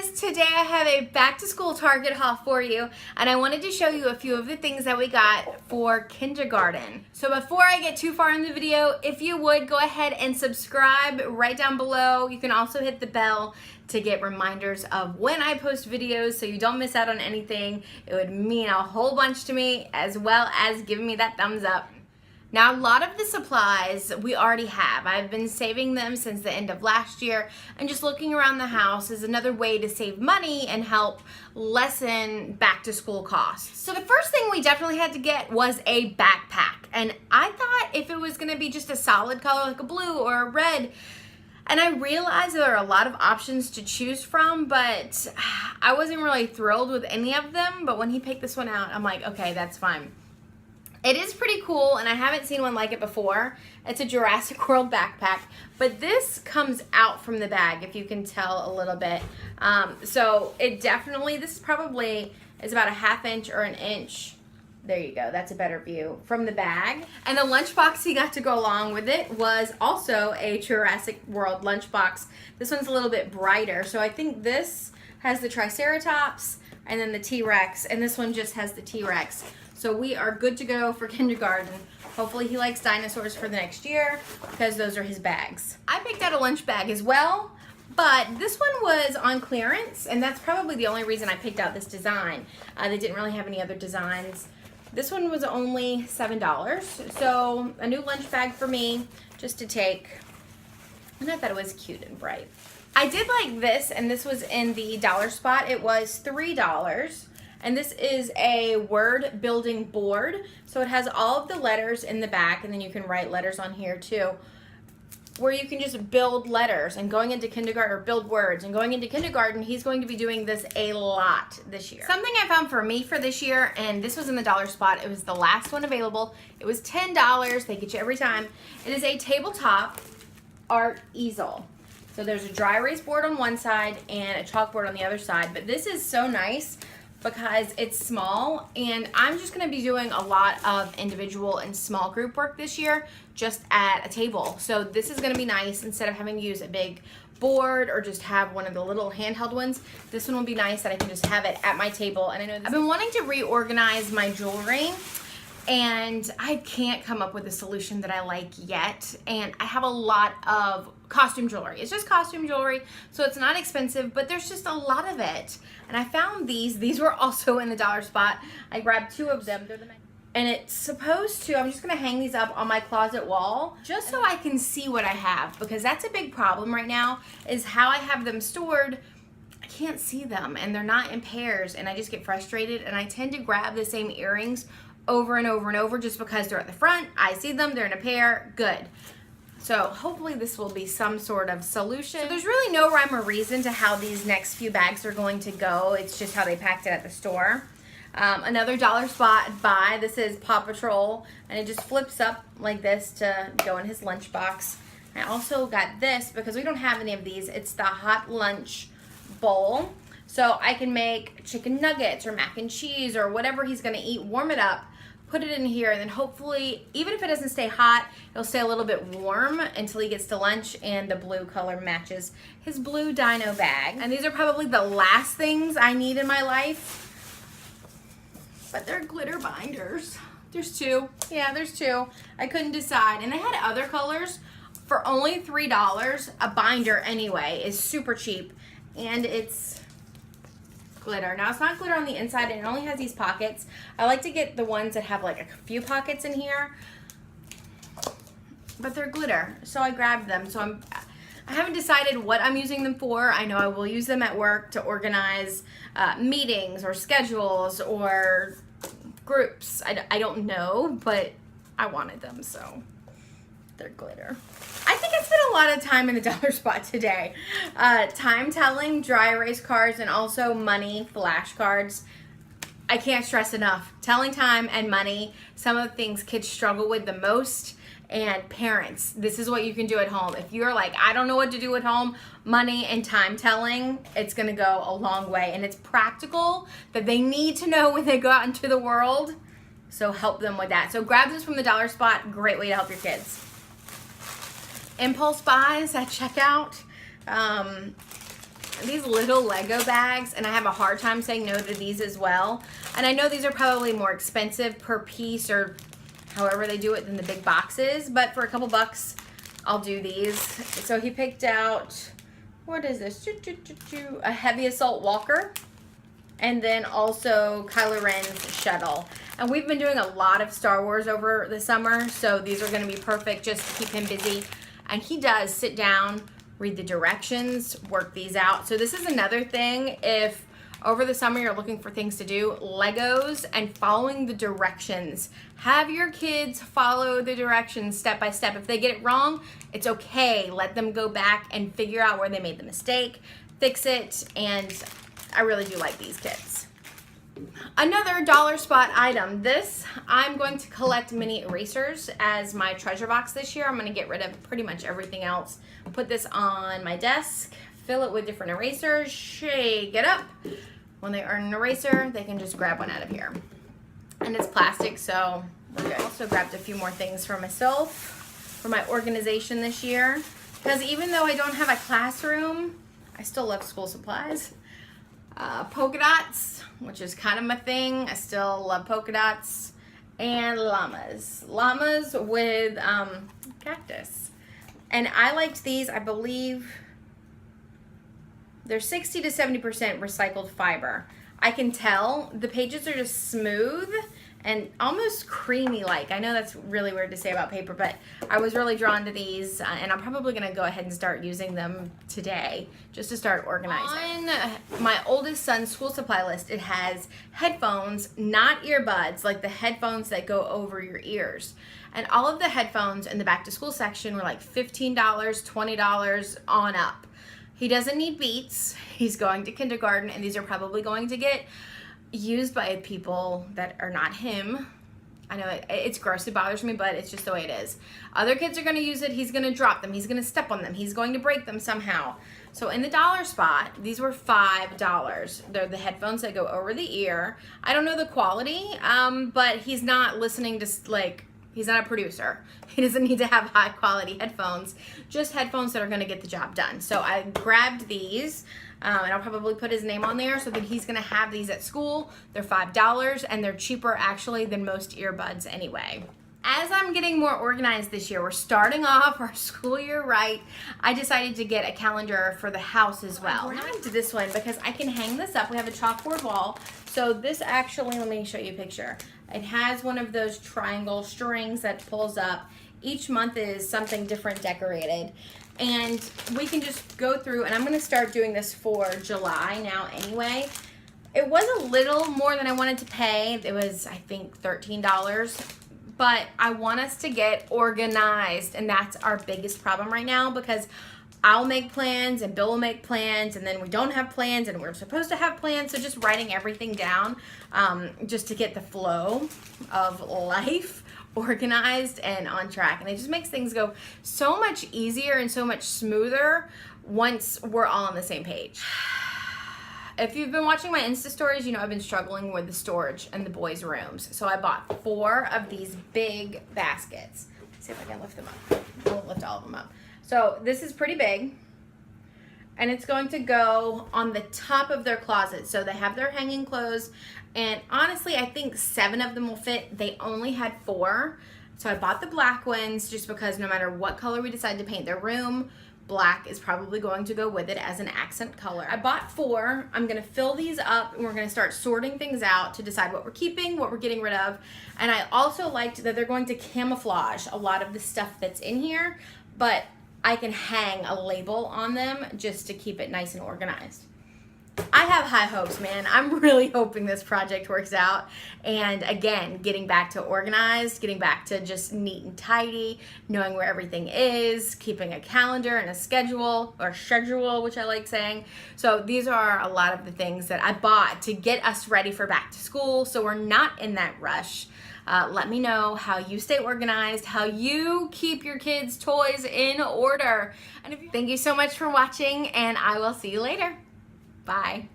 guys, today I have a back to school Target haul for you, and I wanted to show you a few of the things that we got for kindergarten. So before I get too far in the video, if you would go ahead and subscribe right down below. You can also hit the bell to get reminders of when I post videos so you don't miss out on anything. It would mean a whole bunch to me, as well as giving me that thumbs up. Now, a lot of the supplies we already have. I've been saving them since the end of last year, and just looking around the house is another way to save money and help lessen back to school costs. So the first thing we definitely had to get was a backpack, and I thought if it was gonna be just a solid color like a blue or a red, and I realized there are a lot of options to choose from, but I wasn't really thrilled with any of them. But when he picked this one out, I'm like, okay, that's fine. It is pretty cool, and I haven't seen one like it before. It's a Jurassic World backpack, but this comes out from the bag, if you can tell a little bit. So it definitely, this probably is about a ½ inch or an inch. There you go, that's a better view from the bag. And the lunchbox he got to go along with it was also a Jurassic World lunchbox. This one's a little bit brighter, so I think this has the Triceratops and then the T-Rex, and this one just has the T-Rex. So we are good to go for kindergarten. Hopefully he likes dinosaurs for the next year, because those are his bags. I picked out a lunch bag as well, but this one was on clearance, and that's probably the only reason I picked out this design. They didn't really have any other designs. This one was only $7, so a new lunch bag for me just to take. And I thought it was cute and bright. I did like this, and this was in the dollar spot. It was $3. And this is a word building board. So it has all of the letters in the back, and then you can write letters on here too, where you can just build letters. And going into kindergarten, or build words, and going into kindergarten, he's going to be doing this a lot this year. Something I found for me for this year, and this was in the dollar spot, it was the last one available. It was $10, they get you every time. It is a tabletop art easel. So there's a dry erase board on one side and a chalkboard on the other side, but this is so nice because it's small, and I'm just gonna be doing a lot of individual and small group work this year just at a table. So this is gonna be nice. Instead of having to use a big board or just have one of the little handheld ones, this one will be nice that I can just have it at my table. And I know I've been wanting to reorganize my jewelry, and I can't come up with a solution that I like yet. And I have a lot of costume jewelry. It's just costume jewelry, so it's not expensive, but there's just a lot of it. And I found these. These were also in the dollar spot. I grabbed 2 of them. And it's supposed to, I'm just gonna hang these up on my closet wall just so I can see what I have, because that's a big problem right now, is how I have them stored. I can't see them, and they're not in pairs, and I just get frustrated, and I tend to grab the same earrings over and over and over just because they're at the front. I see them, they're in a pair, good. So hopefully this will be some sort of solution. So there's really no rhyme or reason to how these next few bags are going to go. It's just how they packed it at the store. Another dollar spot buy. This is Paw Patrol, and it just flips up like this to go in his lunchbox. I also got this because we don't have any of these. It's the hot lunch bowl. So I can make chicken nuggets or mac and cheese or whatever he's gonna eat, warm it up, put it in here, and then hopefully, even if it doesn't stay hot, it'll stay a little bit warm until he gets to lunch, and the blue color matches his blue dino bag. And these are probably the last things I need in my life, but they're glitter binders. There's 2. Yeah, there's 2. I couldn't decide, and they had other colors for only $3. A binder anyway is super cheap, and it's glitter. Now, it's not glitter on the inside, and it only has these pockets. I like to get the ones that have like a few pockets in here, but they're glitter, so I grabbed them. So I haven't decided what I'm using them for. I know I will use them at work to organize meetings or schedules or groups. I don't know, but I wanted them, so they're glitter. I think I spent a lot of time in the dollar spot today. Time telling, dry erase cards, and also money flashcards. I can't stress enough. Telling time and money, some of the things kids struggle with the most. And parents, this is what you can do at home. If you're like, I don't know what to do at home, money and time telling, it's gonna go a long way. And it's practical, that they need to know when they go out into the world. So help them with that. So grab this from the dollar spot. Great way to help your kids. Impulse buys at checkout. these little Lego bags, and I have a hard time saying no to these as well. And I know these are probably more expensive per piece or however they do it than the big boxes, but for a couple bucks, I'll do these. So he picked out, what is this? A heavy assault walker, and then also Kylo Ren's shuttle. And we've been doing a lot of Star Wars over the summer, so these are gonna be perfect just to keep him busy. And he does sit down, read the directions, work these out. So this is another thing, if over the summer you're looking for things to do, Legos and following the directions. Have your kids follow the directions step by step. If they get it wrong, it's okay. Let them go back and figure out where they made the mistake, fix it, and I really do like these kits. Another dollar spot item. This, I'm going to collect mini erasers as my treasure box this year. I'm going to get rid of pretty much everything else. Put this on my desk, fill it with different erasers, shake it up. When they earn an eraser, they can just grab one out of here. And it's plastic, so we're good. I also grabbed a few more things for myself for my organization this year. Because even though I don't have a classroom, I still love school supplies. Polka dots, which is kind of my thing. I still love polka dots. And llamas. Llamas with cactus. And I liked these, I believe they're 60 to 70% recycled fiber. I can tell the pages are just smooth and almost creamy like. I know that's really weird to say about paper, but I was really drawn to these and I'm probably gonna go ahead and start using them today just to start organizing. On my oldest son's school supply list, it has headphones, not earbuds, like the headphones that go over your ears. And all of the headphones in the back to school section were like $15, $20 on up. He doesn't need Beats. He's going to kindergarten, and these are probably going to get used by people that are not him. I know it's gross, it bothers me, but it's just the way it is. Other kids are gonna use it, he's gonna drop them, he's gonna step on them, he's going to break them somehow. So in the dollar spot, these were $5. They're the headphones that go over the ear. I don't know the quality, but he's not listening to like, he's not a producer. He doesn't need to have high quality headphones, just headphones that are gonna get the job done. So I grabbed these, and I'll probably put his name on there so that he's gonna have these at school. They're $5 and they're cheaper actually than most earbuds anyway. As I'm getting more organized this year, we're starting off our school year right. I decided to get a calendar for the house as well. We're not into this one because I can hang this up. We have a chalkboard wall. So this actually, let me show you a picture. It has one of those triangle strings that pulls up. Each month is something different decorated. And we can just go through, and I'm gonna start doing this for July now anyway. It was a little more than I wanted to pay. It was, I think, $13. But I want us to get organized, and that's our biggest problem right now because I'll make plans and Bill will make plans and then we don't have plans and we're supposed to have plans. So just writing everything down just to get the flow of life organized and on track. And it just makes things go so much easier and so much smoother once we're all on the same page. If you've been watching my Insta stories, you know I've been struggling with the storage in the boys' rooms. So I bought 4 of these big baskets. Let's see if I can lift them up. I won't lift all of them up. So this is pretty big, and it's going to go on the top of their closet. So they have their hanging clothes, and honestly, I think 7 of them will fit. They only had 4. So I bought the black ones just because no matter what color we decide to paint their room, black is probably going to go with it as an accent color. I bought 4. I'm gonna fill these up and we're gonna start sorting things out to decide what we're keeping, what we're getting rid of. And I also liked that they're going to camouflage a lot of the stuff that's in here, but I can hang a label on them just to keep it nice and organized. I have high hopes, man. I'm really hoping this project works out. And again, getting back to organized, getting back to just neat and tidy, knowing where everything is, keeping a calendar and a schedule, or schedule, which I like saying. So these are a lot of the things that I bought to get us ready for back to school, so we're not in that rush. Let me know how you stay organized, how you keep your kids' toys in order. And thank you so much for watching, and I will see you later. Bye.